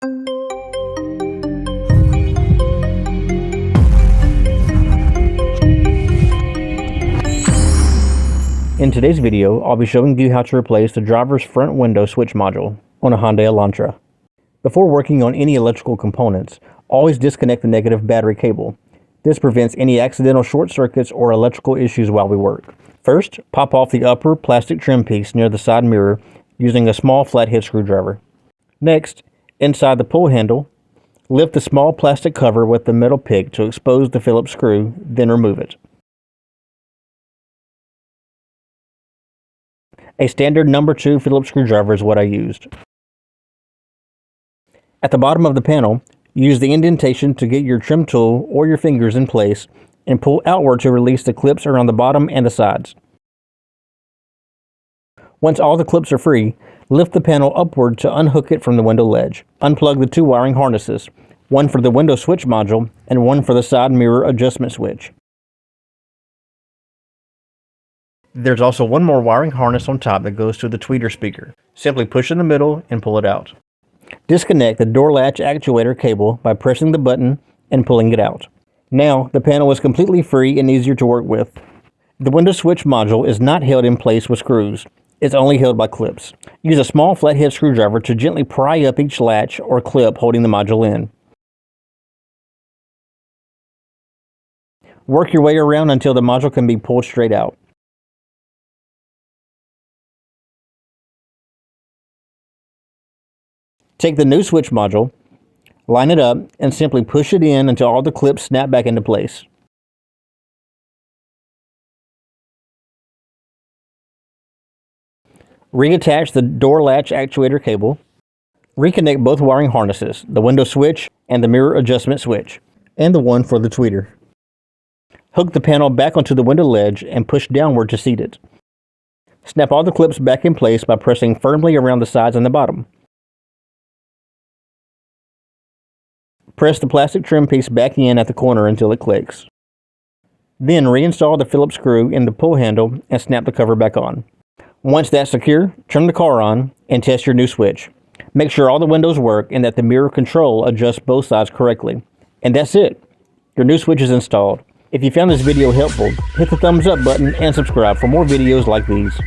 In today's video, I'll be showing you how to replace the driver's front window switch module on a Hyundai Elantra. Before working on any electrical components, always disconnect the negative battery cable. This prevents any accidental short circuits or electrical issues while we work. First, pop off the upper plastic trim piece near the side mirror using a small flathead screwdriver. Next, inside the pull handle, lift the small plastic cover with the metal pick to expose the Phillips screw, then remove it. A standard number 2 Phillips screwdriver is what I used. At the bottom of the panel, use the indentation to get your trim tool or your fingers in place and pull outward to release the clips around the bottom and the sides. Once all the clips are free, lift the panel upward to unhook it from the window ledge. Unplug the 2 wiring harnesses, one for the window switch module and one for the side mirror adjustment switch. There's also one more wiring harness on top that goes to the tweeter speaker. Simply push in the middle and pull it out. Disconnect the door latch actuator cable by pressing the button and pulling it out. Now the panel is completely free and easier to work with. The window switch module is not held in place with screws. It's only held by clips. Use a small flathead screwdriver to gently pry up each latch or clip holding the module in. Work your way around until the module can be pulled straight out. Take the new switch module, line it up, and simply push it in until all the clips snap back into place. Reattach the door latch actuator cable. Reconnect both wiring harnesses, the window switch and the mirror adjustment switch, and the one for the tweeter. Hook the panel back onto the window ledge and push downward to seat it. Snap all the clips back in place by pressing firmly around the sides and the bottom. Press the plastic trim piece back in at the corner until it clicks. Then reinstall the Phillips screw in the pull handle and snap the cover back on. Once that's secure, turn the car on and test your new switch. Make sure all the windows work and that the mirror control adjusts both sides correctly. And that's it. Your new switch is installed. If you found this video helpful, hit the thumbs up button and subscribe for more videos like these.